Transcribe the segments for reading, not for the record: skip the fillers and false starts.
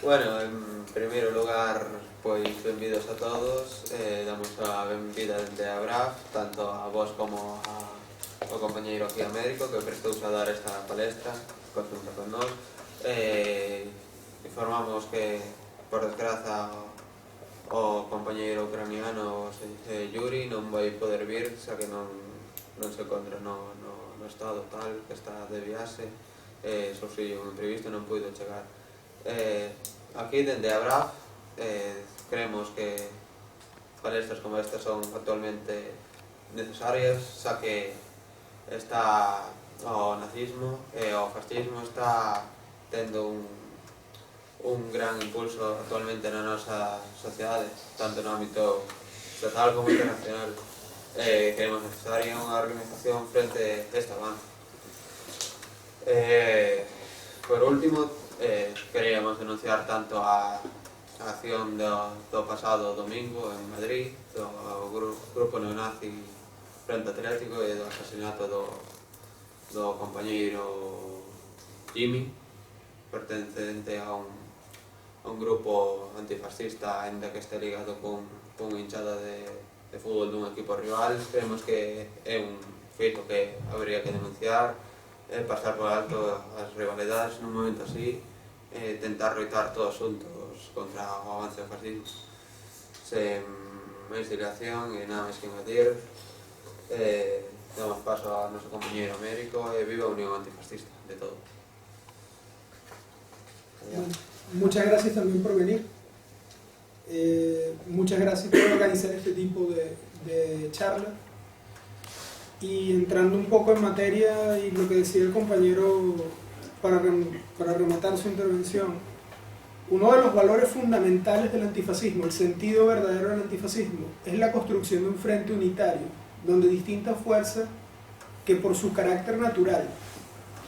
Bueno, en primeiro lugar, pois benvidos a todos, damos a benvida dende a BRAF, tanto a vos como ao compañeiro aquí a médico que prestouse a dar esta palestra conjunto con nós. Informamos que, por desgraza, o compañeiro ucraniano Yuri non vai poder vir, xa que non se encontra no estado tal que está de viaxe, surxiu un imprevisto e non puido chegar. Aquí dende a BRAF creemos que palestras como estas son actualmente necesarias, xa que está o nazismo e o fascismo está tendo un gran impulso actualmente na nosa sociedade, tanto no ámbito estatal como internacional. Creemos necesaria unha organización frente a este avance. Por último, queríamos denunciar tanto a acción do pasado domingo en Madrid do grupo neonazi Frente Atlético e do asesinato do compañeiro Jimmy, pertencente a un grupo antifascista, ainda que este ligado con unha hinchada de fútbol dun equipo rival. Creemos que é un feito que habría que denunciar, pasar por alto as rivalidades nun momento así, tentar loitar todos xuntos contra o avance do fascismo. Sen máis dilación e nada máis que engadir, damos paso ao noso compañeiro médico e viva a Unión Antifascista de todo. Muchas gracias también por venir. Muchas gracias por organizar este tipo de charla. Y entrando un poco en materia y lo que decía el compañero para rematar su intervención, uno de los valores fundamentales del antifascismo, el sentido verdadero del antifascismo, es la construcción de un frente unitario, donde distintas fuerzas que por su carácter natural,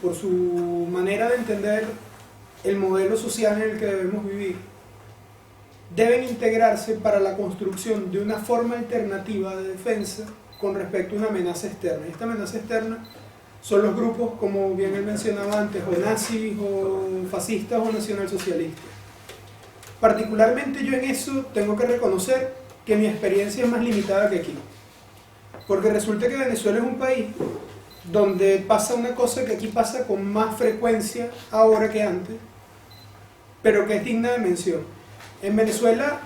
por su manera de entender el modelo social en el que debemos vivir, deben integrarse para la construcción de una forma alternativa de defensa con respecto a una amenaza externa. Esta amenaza externa son los grupos, como bien él mencionaba antes, o nazis, o fascistas, o nacionalsocialistas. Particularmente yo en eso tengo que reconocer que mi experiencia es más limitada que aquí. Porque resulta que Venezuela es un país donde pasa una cosa que aquí pasa con más frecuencia ahora que antes, pero que es digna de mención. En Venezuela,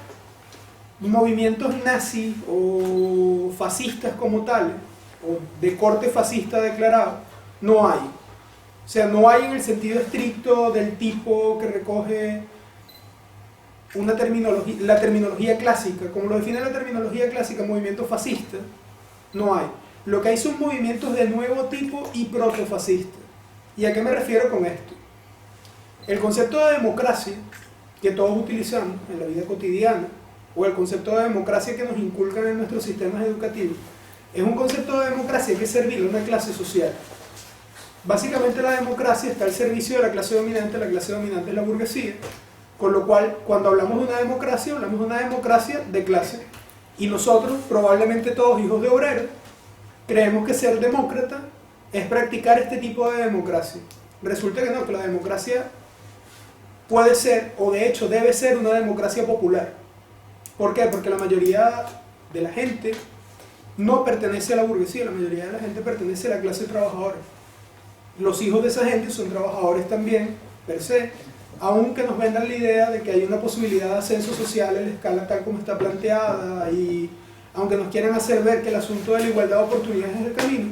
movimientos nazis o fascistas como tales, o de corte fascista declarado, no hay. O sea, no hay en el sentido estricto del tipo que recoge la terminología clásica, como lo define la terminología clásica, movimiento fascista, no hay. Lo que hay son movimientos de nuevo tipo y protofascistas. ¿Y a qué me refiero con esto? El concepto de democracia que todos utilizamos en la vida cotidiana, o el concepto de democracia que nos inculcan en nuestros sistemas educativos, es un concepto de democracia que es servir a una clase social. Básicamente la democracia está al servicio de la clase dominante es la burguesía, con lo cual cuando hablamos de una democracia, hablamos de una democracia de clase, y nosotros, probablemente todos hijos de obreros, creemos que ser demócrata es practicar este tipo de democracia. Resulta que no, que la democracia puede ser, o de hecho debe ser, una democracia popular. ¿Por qué? Porque la mayoría de la gente no pertenece a la burguesía, la mayoría de la gente pertenece a la clase trabajadora. Los hijos de esa gente son trabajadores también, per se, aunque nos vendan la idea de que hay una posibilidad de ascenso social en la escala tal como está planteada, y aunque nos quieran hacer ver que el asunto de la igualdad de oportunidades es el camino,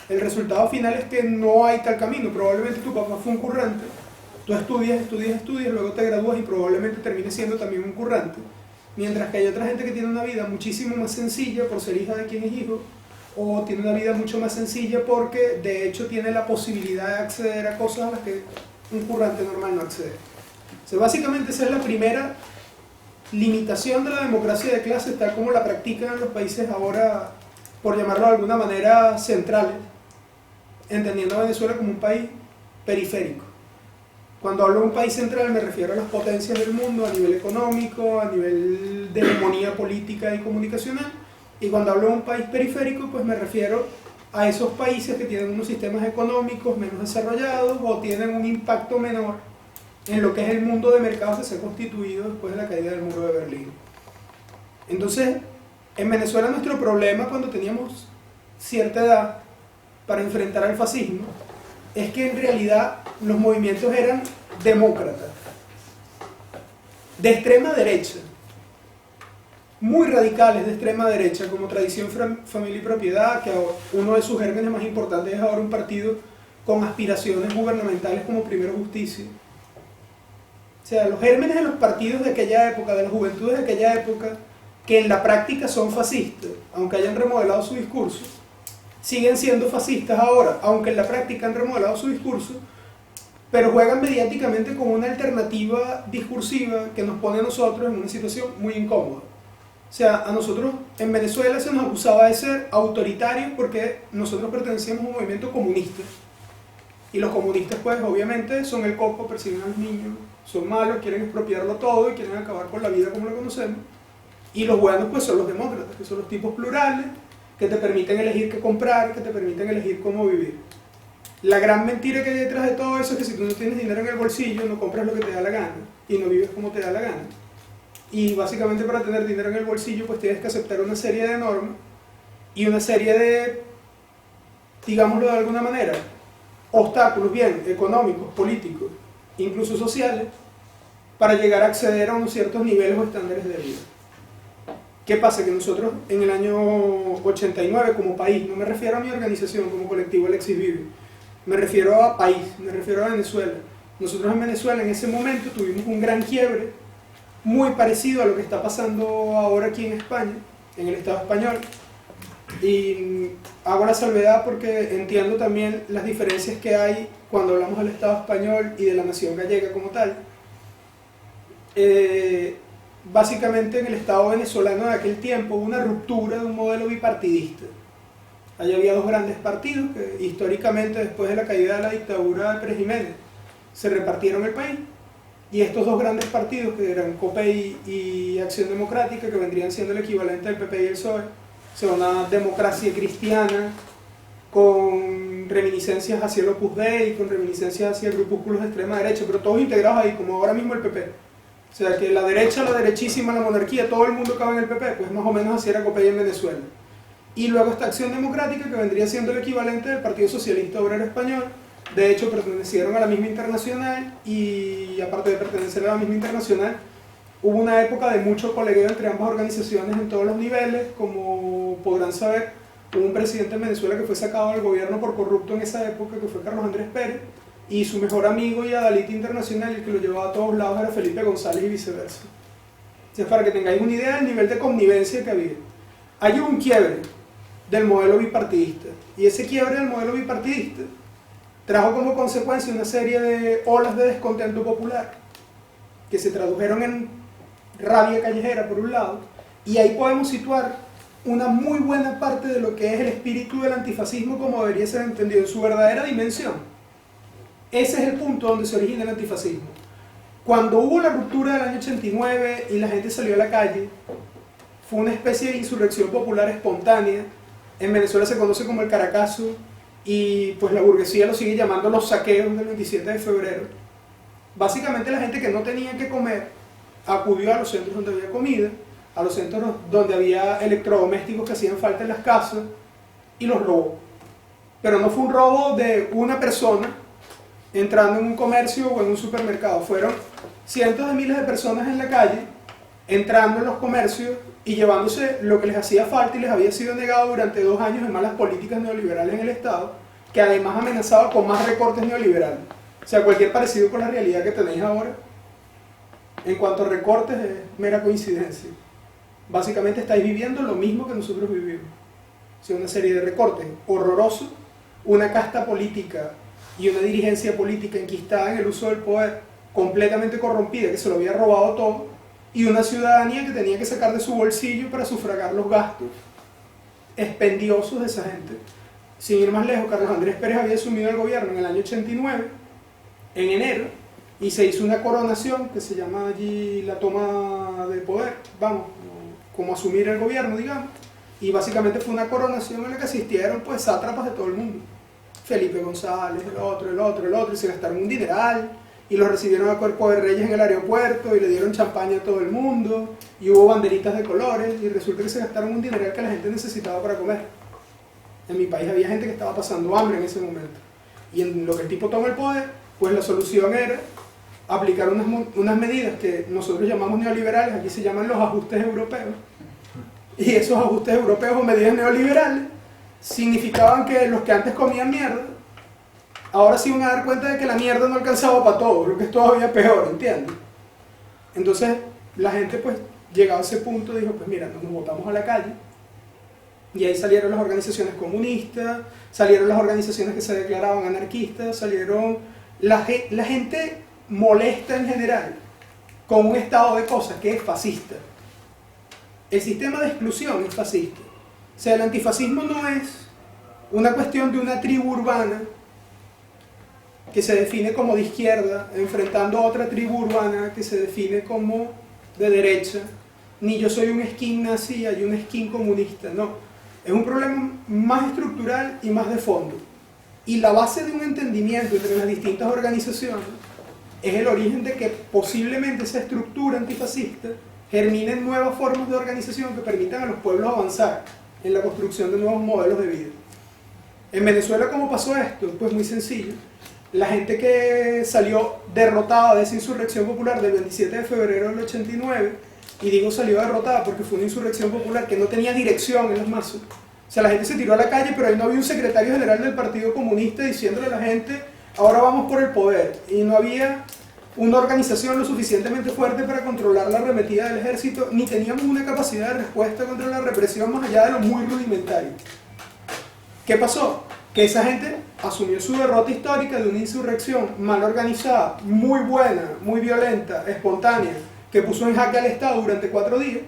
el resultado final es que no hay tal camino. Probablemente tu papá fue un currante, tú estudias, luego te gradúas y probablemente termines siendo también un currante, mientras que hay otra gente que tiene una vida muchísimo más sencilla por ser hija de quien es hijo, o tiene una vida mucho más sencilla porque de hecho tiene la posibilidad de acceder a cosas a las que un currante normal no accede. O sea, básicamente esa es la primera limitación de la democracia de clases tal como la practican en los países ahora, por llamarlo de alguna manera, centrales, entendiendo a Venezuela como un país periférico. Cuando hablo de un país central me refiero a las potencias del mundo a nivel económico, a nivel de hegemonía política y comunicacional, y cuando hablo de un país periférico pues me refiero a esos países que tienen unos sistemas económicos menos desarrollados o tienen un impacto menor en lo que es el mundo de mercados que se ha constituido después de la caída del muro de Berlín. Entonces, en Venezuela nuestro problema cuando teníamos cierta edad para enfrentar al fascismo es que en realidad los movimientos eran demócratas, de extrema derecha, muy radicales de extrema derecha, como Tradición, Familia y Propiedad, que uno de sus gérmenes más importantes es ahora un partido con aspiraciones gubernamentales como Primero Justicia. O sea, los gérmenes de los partidos de aquella época, de las juventudes de aquella época, que en la práctica son fascistas, aunque hayan remodelado su discurso, siguen siendo fascistas ahora, aunque en la práctica han remodelado su discurso, pero juegan mediáticamente con una alternativa discursiva que nos pone a nosotros en una situación muy incómoda. O sea, a nosotros en Venezuela se nos acusaba de ser autoritarios porque nosotros pertenecíamos a un movimiento comunista. Y los comunistas, pues, obviamente, son el coco, persiguen a los niños, son malos, quieren expropiarlo todo y quieren acabar con la vida como la conocemos. Y los buenos, pues, son los demócratas, que son los tipos plurales, que te permiten elegir qué comprar, que te permiten elegir cómo vivir. La gran mentira que hay detrás de todo eso es que si tú no tienes dinero en el bolsillo, no compras lo que te da la gana y no vives como te da la gana. Y básicamente para tener dinero en el bolsillo, pues tienes que aceptar una serie de normas y una serie de, digámoslo de alguna manera, obstáculos, bien, económicos, políticos, incluso sociales, para llegar a acceder a unos ciertos niveles o estándares de vida. ¿Qué pasa? Que nosotros en el año 89 como país, no me refiero a mi organización como colectivo Alexis Vive, me refiero a país, me refiero a Venezuela. Nosotros en Venezuela en ese momento tuvimos un gran quiebre, muy parecido a lo que está pasando ahora aquí en España, en el Estado español. Y hago la salvedad porque entiendo también las diferencias que hay cuando hablamos del Estado español y de la nación gallega como tal. Básicamente en el Estado venezolano de aquel tiempo hubo una ruptura de un modelo bipartidista. Allí había dos grandes partidos que históricamente después de la caída de la dictadura de Pérez Jiménez se repartieron el país. Y estos dos grandes partidos, que eran COPEI y Acción Democrática, que vendrían siendo el equivalente del PP y el PSOE, son una democracia cristiana con reminiscencias hacia el Opus Dei, con reminiscencias hacia grupúsculos de extrema derecha, pero todos integrados ahí, como ahora mismo el PP. O sea que la derecha, la derechísima, la monarquía, todo el mundo cabe en el PP, pues más o menos así era COPEI en Venezuela. Y luego esta Acción Democrática, que vendría siendo el equivalente del Partido Socialista Obrero Español. De hecho, pertenecieron a la misma internacional y aparte de pertenecer a la misma internacional, hubo una época de mucho colegueo entre ambas organizaciones en todos los niveles. Como podrán saber, hubo un presidente en Venezuela que fue sacado del gobierno por corrupto en esa época, que fue Carlos Andrés Pérez, y su mejor amigo y adalid internacional, el que lo llevaba a todos lados, era Felipe González y viceversa. Entonces, para que tengáis una idea del nivel de connivencia que había. Hay un quiebre del modelo bipartidista, y ese quiebre del modelo bipartidista trajo como consecuencia una serie de olas de descontento popular que se tradujeron en rabia callejera por un lado, y ahí podemos situar una muy buena parte de lo que es el espíritu del antifascismo como debería ser entendido en su verdadera dimensión. Ese es el punto donde se origina el antifascismo. Cuando hubo la ruptura del año 89 y la gente salió a la calle, fue una especie de insurrección popular espontánea. En Venezuela se conoce como el Caracazo, y pues la burguesía lo sigue llamando los saqueos del 27 de febrero. Básicamente la gente que no tenía que comer acudió a los centros donde había comida, a los centros donde había electrodomésticos que hacían falta en las casas, y los robó. Pero no fue un robo de una persona entrando en un comercio o en un supermercado, fueron cientos de miles de personas en la calle entrando en los comercios y llevándose lo que les hacía falta y les había sido negado durante 2 años de malas políticas neoliberales en el Estado, que además amenazaba con más recortes neoliberales. O sea, cualquier parecido con la realidad que tenéis ahora en cuanto a recortes es mera coincidencia. Básicamente estáis viviendo lo mismo que nosotros vivimos. O sea, una serie de recortes horrorosos, una casta política y una dirigencia política enquistada en el uso del poder, completamente corrompida, que se lo había robado todo, y una ciudadanía que tenía que sacar de su bolsillo para sufragar los gastos expendiosos de esa gente. Sin ir más lejos, Carlos Andrés Pérez había asumido el gobierno en el año 89, en enero, y se hizo una coronación que se llama allí la toma de poder, vamos, como asumir el gobierno, digamos, y básicamente fue una coronación en la que asistieron pues sátrapas de todo el mundo. Felipe González, el otro, y se gastaron un dineral, y los recibieron a cuerpo de reyes en el aeropuerto y le dieron champaña a todo el mundo y hubo banderitas de colores y resulta que se gastaron un dineral que la gente necesitaba para comer. En mi país había gente que estaba pasando hambre en ese momento y en lo que el tipo toma el poder, pues la solución era aplicar unas medidas que nosotros llamamos neoliberales, aquí se llaman los ajustes europeos, y esos ajustes europeos o medidas neoliberales significaban que los que antes comían mierda ahora se iban a dar cuenta de que la mierda no alcanzaba para todo, lo que es todavía peor, ¿entiendes? Entonces la gente, pues llegado a ese punto, dijo, pues mira, nos botamos a la calle, y ahí salieron las organizaciones comunistas, salieron las organizaciones que se declaraban anarquistas, salieron la gente molesta en general con un estado de cosas que es fascista. El sistema de exclusión es fascista. O sea, el antifascismo no es una cuestión de una tribu urbana que se define como de izquierda, enfrentando a otra tribu urbana que se define como de derecha, ni yo soy un skin nazi y un skin comunista, no. Es un problema más estructural y más de fondo. Y la base de un entendimiento entre las distintas organizaciones es el origen de que posiblemente esa estructura antifascista germine en nuevas formas de organización que permitan a los pueblos avanzar en la construcción de nuevos modelos de vida. En Venezuela, ¿cómo pasó esto? Pues muy sencillo. La gente que salió derrotada de esa insurrección popular del 27 de febrero del 89, y digo salió derrotada porque fue una insurrección popular que no tenía dirección en las masas. O sea, la gente se tiró a la calle, pero ahí no había un secretario general del Partido Comunista diciéndole a la gente, ahora vamos por el poder. Y no había una organización lo suficientemente fuerte para controlar la arremetida del ejército, ni teníamos una capacidad de respuesta contra la represión más allá de lo muy rudimentario. ¿Qué pasó? Que esa gente asumió su derrota histórica de una insurrección mal organizada, muy buena, muy violenta, espontánea, que puso en jaque al Estado durante 4 días,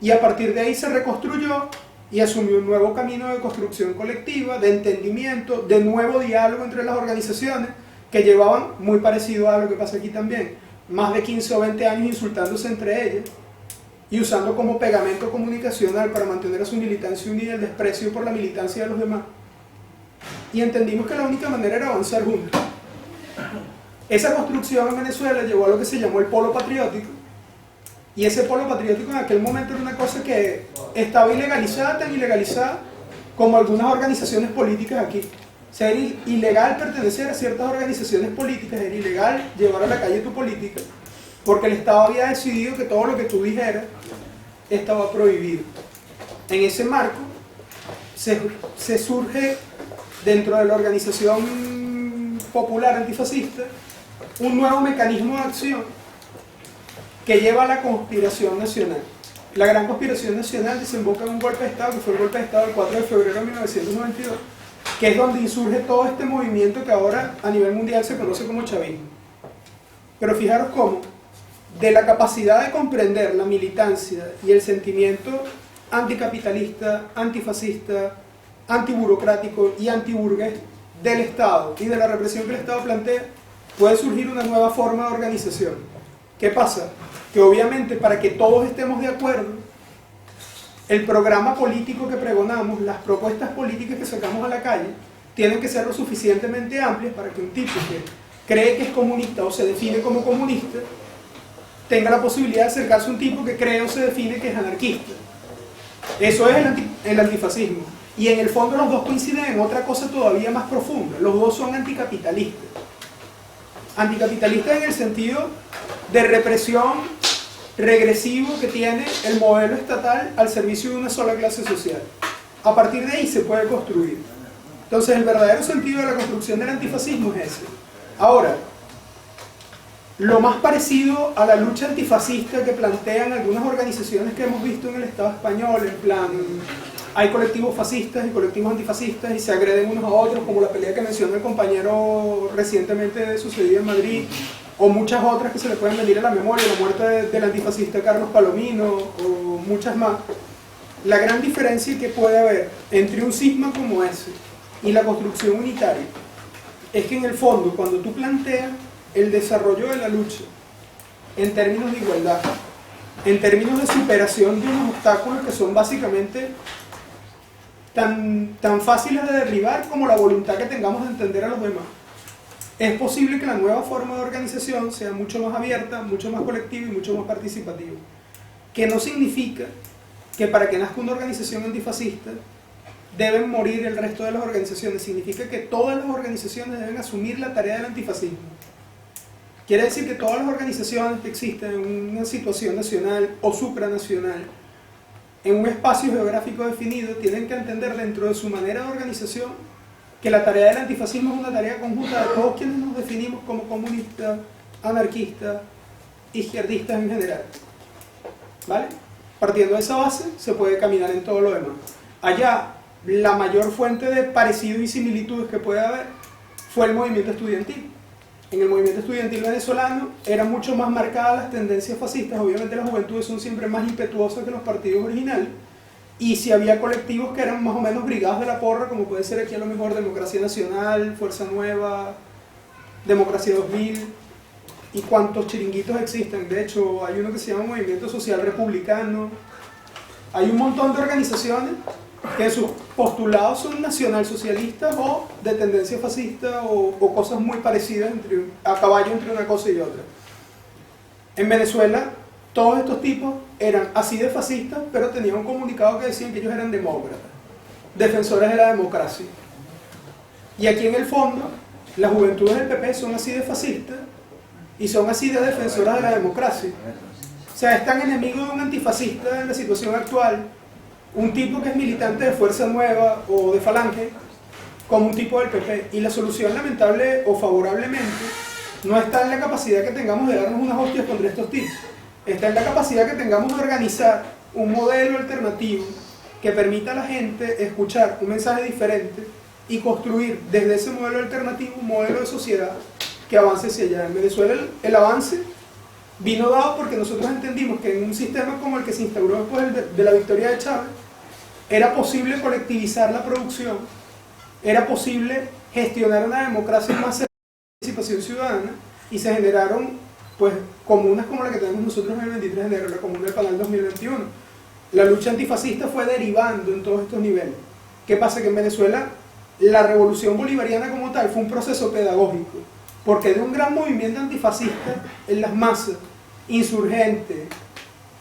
y a partir de ahí se reconstruyó y asumió un nuevo camino de construcción colectiva, de entendimiento, de nuevo diálogo entre las organizaciones, que llevaban muy parecido a lo que pasa aquí también, más de 15 o 20 años insultándose entre ellas y usando como pegamento comunicacional para mantener a su militancia unida el desprecio por la militancia de los demás. Y entendimos que la única manera era avanzar juntos. Esa construcción en Venezuela llevó a lo que se llamó el polo patriótico, y ese polo patriótico en aquel momento era una cosa que estaba ilegalizada, tan ilegalizada como algunas organizaciones políticas aquí. O sea, era ilegal pertenecer a ciertas organizaciones políticas, era ilegal llevar a la calle tu política, porque el Estado había decidido que todo lo que tú dijeras estaba prohibido. En ese marco se surge dentro de la organización popular antifascista un nuevo mecanismo de acción que lleva a la conspiración nacional. La gran conspiración nacional desemboca en un golpe de Estado, que fue el golpe de Estado del 4 de febrero de 1992, que es donde insurge todo este movimiento que ahora a nivel mundial se conoce como chavismo. Pero fijaros cómo, de la capacidad de comprender la militancia y el sentimiento anticapitalista, antifascista, antiburocrático y antiburgués del Estado y de la represión que el Estado plantea, puede surgir una nueva forma de organización. ¿Qué pasa? Que obviamente para que todos estemos de acuerdo, el programa político que pregonamos, las propuestas políticas que sacamos a la calle, tienen que ser lo suficientemente amplias para que un tipo que cree que es comunista o se define como comunista, tenga la posibilidad de acercarse a un tipo que cree o se define que es anarquista. Eso es el antifascismo. Y en el fondo los dos coinciden en otra cosa todavía más profunda. Los dos son anticapitalistas. Anticapitalistas en el sentido de represión regresivo que tiene el modelo estatal al servicio de una sola clase social. A partir de ahí se puede construir. Entonces el verdadero sentido de la construcción del antifascismo es ese. Ahora, lo más parecido a la lucha antifascista que plantean algunas organizaciones que hemos visto en el Estado español, en plan, hay colectivos fascistas y colectivos antifascistas y se agreden unos a otros, como la pelea que mencionó el compañero recientemente sucedida en Madrid, o muchas otras que se le pueden venir a la memoria, la muerte del antifascista Carlos Palomino, o muchas más. La gran diferencia que puede haber entre un cisma como ese y la construcción unitaria es que en el fondo, cuando tú planteas el desarrollo de la lucha en términos de igualdad, en términos de superación de unos obstáculos que son básicamente tan fáciles de derribar como la voluntad que tengamos de entender a los demás. es posible que la nueva forma de organización sea mucho más abierta, mucho más colectiva y mucho más participativa. Que no significa que para que nazca una organización antifascista deben morir el resto de las organizaciones. Significa que todas las organizaciones deben asumir la tarea del antifascismo. Quiere decir que todas las organizaciones que existen en una situación nacional o supranacional, en un espacio geográfico definido, tienen que entender dentro de su manera de organización que la tarea del antifascismo es una tarea conjunta de todos quienes nos definimos como comunistas, anarquistas, izquierdistas en general. ¿Vale? Partiendo de esa base, se puede caminar en todo lo demás. Allá, la mayor fuente de parecidos y similitudes que puede haber fue el movimiento estudiantil. En el movimiento estudiantil venezolano eran mucho más marcadas las tendencias fascistas. Obviamente las juventudes son siempre más impetuosas que los partidos originales, y si había colectivos que eran más o menos brigadas de la porra, como puede ser aquí a lo mejor Democracia Nacional, Fuerza Nueva, Democracia 2000 y cuantos chiringuitos existen. De hecho, hay uno que se llama Movimiento Social Republicano. Hay un montón de organizaciones que sus postulados son nacionalsocialistas o de tendencia fascista o cosas muy parecidas a caballo entre una cosa y otra. En Venezuela, todos estos tipos eran así de fascistas, pero tenían un comunicado que decían que ellos eran demócratas, defensores de la democracia. Y aquí en el fondo, las juventudes del PP son así de fascistas y son así de defensoras de la democracia. O sea, es tan enemigo de un antifascista en la situación actual, un tipo que es militante de Fuerza Nueva o de Falange, como un tipo del PP. Y la solución, lamentable o favorablemente, no está en la capacidad que tengamos de darnos unas hostias contra estos tipos. Está en la capacidad que tengamos de organizar un modelo alternativo que permita a la gente escuchar un mensaje diferente y construir desde ese modelo alternativo un modelo de sociedad que avance hacia allá. En Venezuela el avance vino dado porque nosotros entendimos que en un sistema como el que se instauró después de la victoria de Chávez, era posible colectivizar la producción, era posible gestionar una democracia más cercana a la participación ciudadana, y se generaron pues comunas como la que tenemos nosotros en el 23 de enero, la Comuna del Panal 2021. La lucha antifascista fue derivando en todos estos niveles. ¿Qué pasa? Que en Venezuela la revolución bolivariana como tal fue un proceso pedagógico, porque de un gran movimiento antifascista en las masas, insurgente,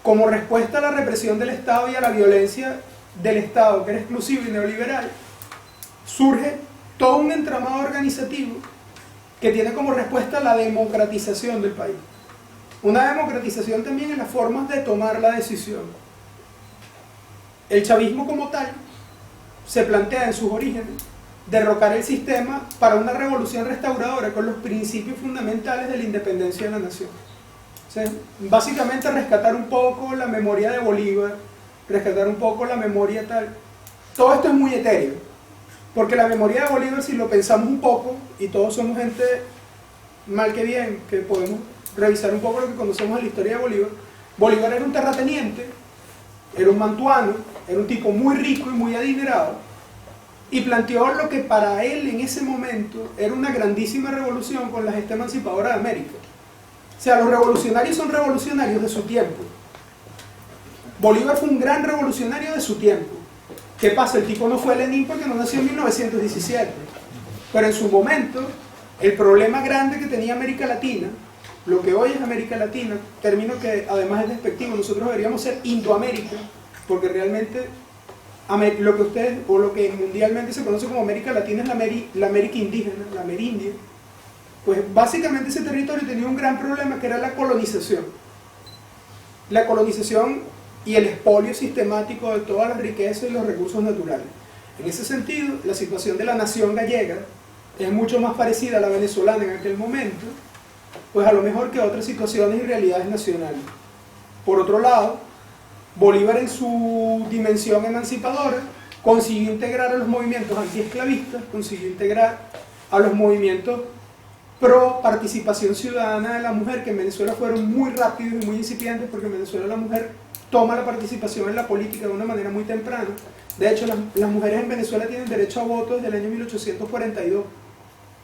como respuesta a la represión del Estado y a la violencia del Estado, que era exclusivo y neoliberal, surge todo un entramado organizativo que tiene como respuesta la democratización del país. Una democratización también en las formas de tomar la decisión. El chavismo como tal se plantea en sus orígenes derrocar el sistema para una revolución restauradora con los principios fundamentales de la independencia de la nación. O sea, básicamente rescatar un poco la memoria de Bolívar, rescatar un poco la memoria tal. Todo esto es muy etéreo, porque la memoria de Bolívar, si lo pensamos un poco, y todos somos gente mal que bien, que podemos revisar un poco lo que conocemos de la historia de Bolívar. Bolívar era un terrateniente, era un mantuano, era un tipo muy rico y muy adinerado, y planteó lo que para él en ese momento era una grandísima revolución con la gesta emancipadora de América. O sea, los revolucionarios son revolucionarios de su tiempo. Bolívar fue un gran revolucionario de su tiempo. ¿Qué pasa? El tipo no fue Lenin porque no nació en 1917, pero en su momento el problema grande que tenía América Latina, lo que hoy es América Latina, término que además es despectivo, nosotros deberíamos ser Indoamérica, porque realmente lo que ustedes, o lo que mundialmente se conoce como América Latina es la América indígena, la Amerindia. Pues básicamente ese territorio tenía un gran problema, que era la colonización. La colonización y el expolio sistemático de todas las riquezas y los recursos naturales. En ese sentido, la situación de la nación gallega es mucho más parecida a la venezolana en aquel momento, pues a lo mejor que otras situaciones y realidades nacionales. Por otro lado, Bolívar en su dimensión emancipadora consiguió integrar a los movimientos antiesclavistas, consiguió integrar a los movimientos pro participación ciudadana de la mujer, que en Venezuela fueron muy rápidos y muy incipientes, porque en Venezuela la mujer toma la participación en la política de una manera muy temprana. De hecho, las mujeres en Venezuela tienen derecho a voto desde el año 1842.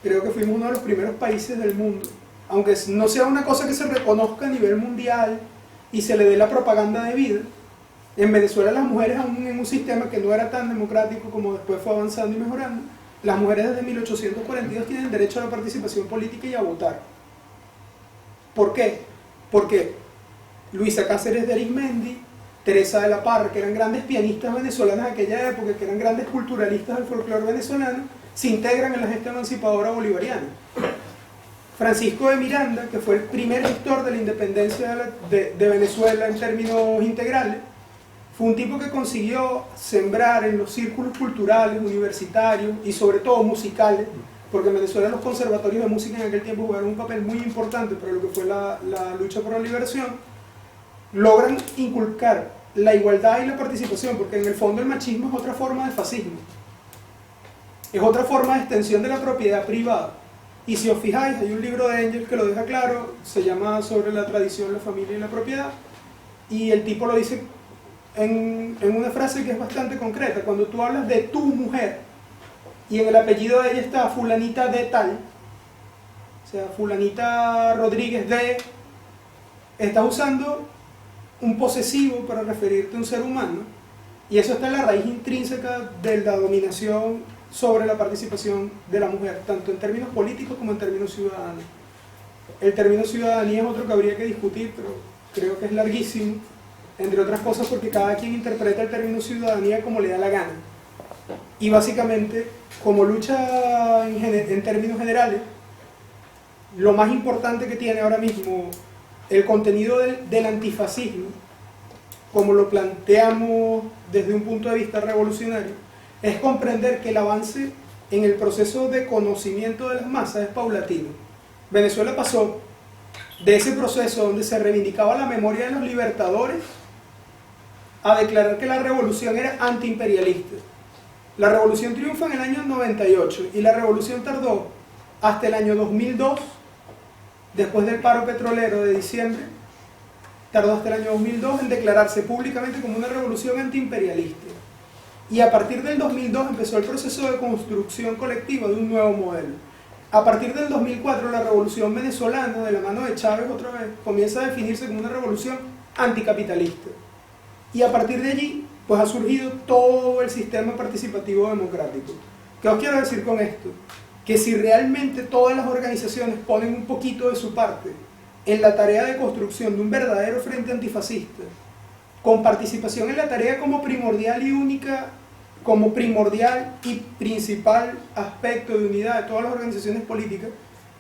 Creo que fuimos uno de los primeros países del mundo. Aunque no sea una cosa que se reconozca a nivel mundial y se le dé la propaganda debida, en Venezuela las mujeres, aún en un sistema que no era tan democrático como después fue avanzando y mejorando, las mujeres desde 1842 tienen derecho a la participación política y a votar. ¿Por qué? Porque Luisa Cáceres de Arizmendi, Teresa de la Parra, que eran grandes pianistas venezolanas de aquella época, que eran grandes culturalistas del folclore venezolano, se integran en la gesta emancipadora bolivariana. Francisco de Miranda, que fue el primer gestor de la independencia de Venezuela en términos integrales, fue un tipo que consiguió sembrar en los círculos culturales, universitarios y sobre todo musicales, porque en Venezuela los conservatorios de música en aquel tiempo jugaron un papel muy importante para lo que fue la lucha por la liberación, logran inculcar la igualdad y la participación, porque en el fondo el machismo es otra forma de fascismo, es otra forma de extensión de la propiedad privada. Y si os fijáis, hay un libro de Engels que lo deja claro, se llama Sobre la tradición, la familia y la propiedad, y el tipo lo dice en una frase que es bastante concreta. Cuando tú hablas de tu mujer y en el apellido de ella está fulanita de tal, o sea, fulanita Rodríguez de, estás usando un posesivo para referirte a un ser humano, y eso está en la raíz intrínseca de la dominación sobre la participación de la mujer, tanto en términos políticos como en términos ciudadanos. El término ciudadanía es otro que habría que discutir, pero creo que es larguísimo, entre otras cosas porque cada quien interpreta el término ciudadanía como le da la gana. Y básicamente, como lucha en términos generales, lo más importante que tiene ahora mismo el contenido del antifascismo, como lo planteamos desde un punto de vista revolucionario, es comprender que el avance en el proceso de conocimiento de las masas es paulatino. Venezuela pasó de ese proceso donde se reivindicaba la memoria de los libertadores a declarar que la revolución era antiimperialista. La revolución triunfa en el año 98 y la revolución tardó hasta el año 2002, después del paro petrolero de diciembre, tardó hasta el año 2002 en declararse públicamente como una revolución antiimperialista. Y a partir del 2002 empezó el proceso de construcción colectiva de un nuevo modelo. A partir del 2004 la revolución venezolana, de la mano de Chávez otra vez, comienza a definirse como una revolución anticapitalista. Y a partir de allí, pues ha surgido todo el sistema participativo democrático. ¿Qué os quiero decir con esto? Que si realmente todas las organizaciones ponen un poquito de su parte en la tarea de construcción de un verdadero frente antifascista, con participación en la tarea como primordial y única, como primordial y principal aspecto de unidad de todas las organizaciones políticas,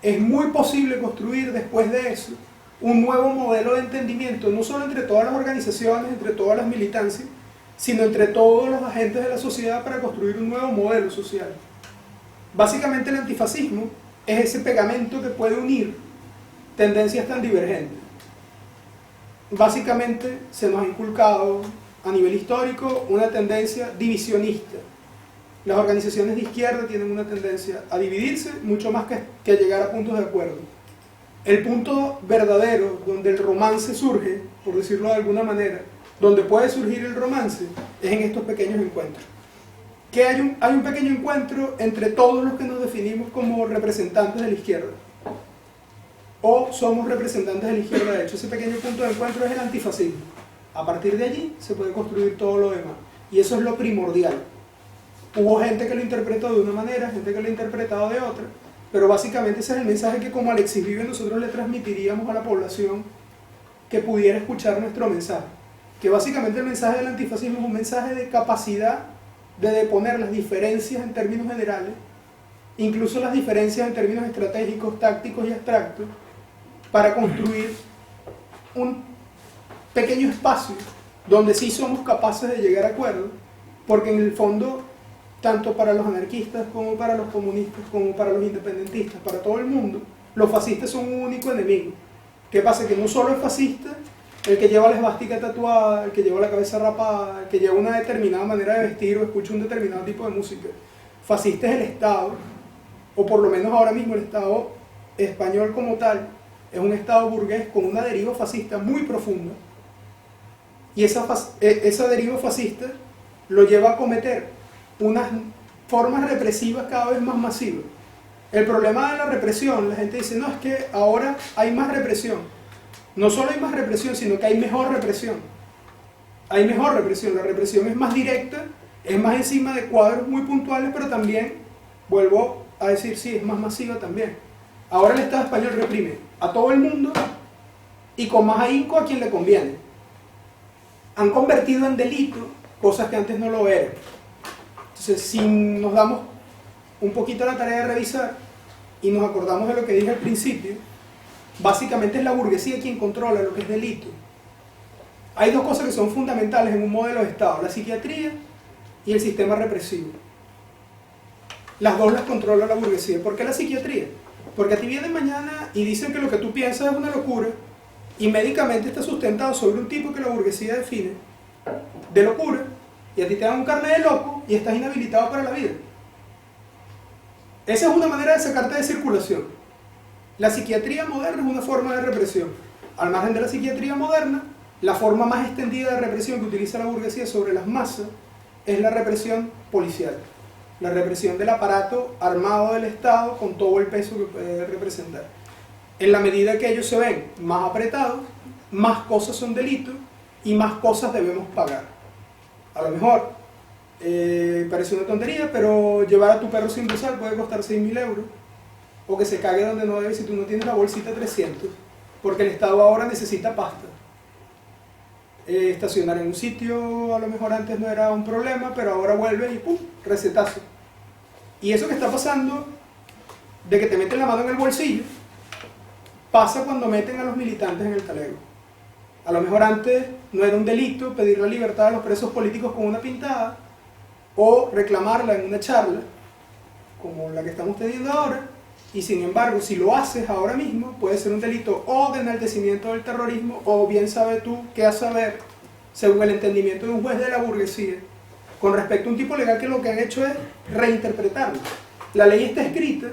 es muy posible construir después de eso un nuevo modelo de entendimiento, no solo entre todas las organizaciones, entre todas las militancias, sino entre todos los agentes de la sociedad para construir un nuevo modelo social. Básicamente el antifascismo es ese pegamento que puede unir tendencias tan divergentes. Básicamente se nos ha inculcado a nivel histórico una tendencia divisionista. Las organizaciones de izquierda tienen una tendencia a dividirse mucho más que a llegar a puntos de acuerdo. El punto verdadero donde el romance surge, por decirlo de alguna manera, donde puede surgir el romance, es en estos pequeños encuentros. Que hay un pequeño encuentro entre todos los que nos definimos como representantes de la izquierda. O somos representantes de la izquierda, de hecho. Ese pequeño punto de encuentro es el antifascismo. A partir de allí se puede construir todo lo demás. Y eso es lo primordial. Hubo gente que lo interpretó de una manera, gente que lo ha interpretado de otra, pero básicamente ese es el mensaje que como Alexis Vive nosotros le transmitiríamos a la población que pudiera escuchar nuestro mensaje. Que básicamente el mensaje del antifascismo es un mensaje de capacidad de deponer las diferencias en términos generales, incluso las diferencias en términos estratégicos, tácticos y abstractos, para construir un pequeño espacio donde sí somos capaces de llegar a acuerdos, porque en el fondo, tanto para los anarquistas como para los comunistas, como para los independentistas, para todo el mundo, los fascistas son un único enemigo. ¿Qué pasa? Que no solo es fascista el que lleva la esvástica tatuada, el que lleva la cabeza rapada, el que lleva una determinada manera de vestir o escucha un determinado tipo de música. Fascista es el Estado, o por lo menos ahora mismo el Estado español como tal, es un Estado burgués con una deriva fascista muy profunda, y esa deriva fascista lo lleva a cometer unas formas represivas cada vez más masivas. El problema de la represión, la gente dice, no, es que ahora hay más represión. No solo hay más represión, sino que hay mejor represión. Hay mejor represión, la represión es más directa, es más encima de cuadros muy puntuales, pero también vuelvo a decir, sí, es más masiva también. Ahora el Estado español reprime a todo el mundo y con más ahínco a quien le conviene. Han convertido en delito cosas que antes no lo eran. Entonces, si nos damos un poquito la tarea de revisar y nos acordamos de lo que dije al principio, básicamente es la burguesía quien controla lo que es delito. Hay dos cosas que son fundamentales en un modelo de Estado, la psiquiatría y el sistema represivo. Las dos las controla la burguesía. ¿Por qué la psiquiatría? Porque a ti vienen mañana y dicen que lo que tú piensas es una locura y médicamente está sustentado sobre un tipo que la burguesía define de locura, y a ti te dan un carnet de loco y estás inhabilitado para la vida. Esa es una manera de sacarte de circulación. La psiquiatría moderna es una forma de represión. Al margen de la psiquiatría moderna, la forma más extendida de represión que utiliza la burguesía sobre las masas es la represión policial, la represión del aparato armado del Estado con todo el peso que puede representar. En la medida que ellos se ven más apretados, más cosas son delitos y más cosas debemos pagar. A lo mejor parece una tontería, pero llevar a tu perro sin bozal puede costar 6.000 euros, o que se cague donde no debe si tú no tienes la bolsita 300, porque el Estado ahora necesita pasta. Estacionar en un sitio a lo mejor antes no era un problema, pero ahora vuelve y ¡pum!, recetazo. Y eso que está pasando, de que te meten la mano en el bolsillo, pasa cuando meten a los militantes en el talego. A lo mejor antes no era un delito pedir la libertad a los presos políticos con una pintada, o reclamarla en una charla, como la que estamos teniendo ahora, y sin embargo, si lo haces ahora mismo, puede ser un delito o de enaltecimiento del terrorismo, o bien sabe tú qué a saber, según el entendimiento de un juez de la burguesía, con respecto a un tipo legal que lo que han hecho es reinterpretarlo. La ley está escrita,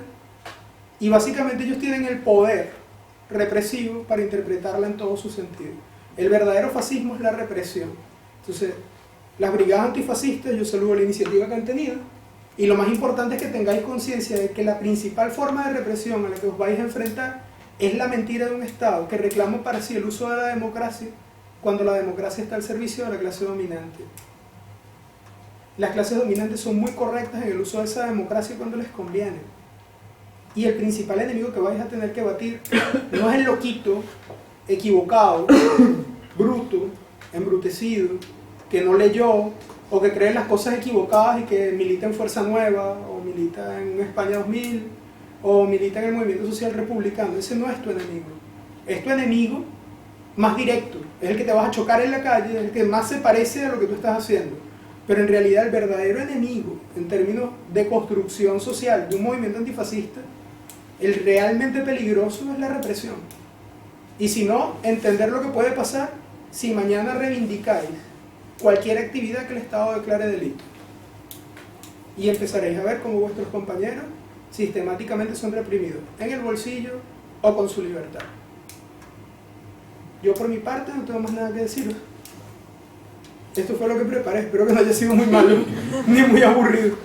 y básicamente ellos tienen el poder represivo para interpretarla en todo su sentido. El verdadero fascismo es la represión. Entonces, las brigadas antifascistas, yo saludo la iniciativa que han tenido, y lo más importante es que tengáis conciencia de que la principal forma de represión a la que os vais a enfrentar es la mentira de un Estado que reclama para sí el uso de la democracia cuando la democracia está al servicio de la clase dominante. Las clases dominantes son muy correctas en el uso de esa democracia cuando les conviene. Y el principal enemigo que vais a tener que batir no es el loquito, equivocado, bruto, embrutecido, que no leyó, o que cree en las cosas equivocadas y que milita en Fuerza Nueva, o milita en España 2000, o milita en el movimiento social republicano. Ese no es tu enemigo. Es tu enemigo más directo, es el que te vas a chocar en la calle, es el que más se parece a lo que tú estás haciendo. Pero en realidad el verdadero enemigo, en términos de construcción social de un movimiento antifascista, el realmente peligroso es la represión. Y si no, entender lo que puede pasar si mañana reivindicáis cualquier actividad que el Estado declare delito. Y empezaréis a ver cómo vuestros compañeros sistemáticamente son reprimidos, en el bolsillo o con su libertad. Yo por mi parte no tengo más nada que deciros. Esto fue lo que preparé, espero que no haya sido muy malo ni muy aburrido.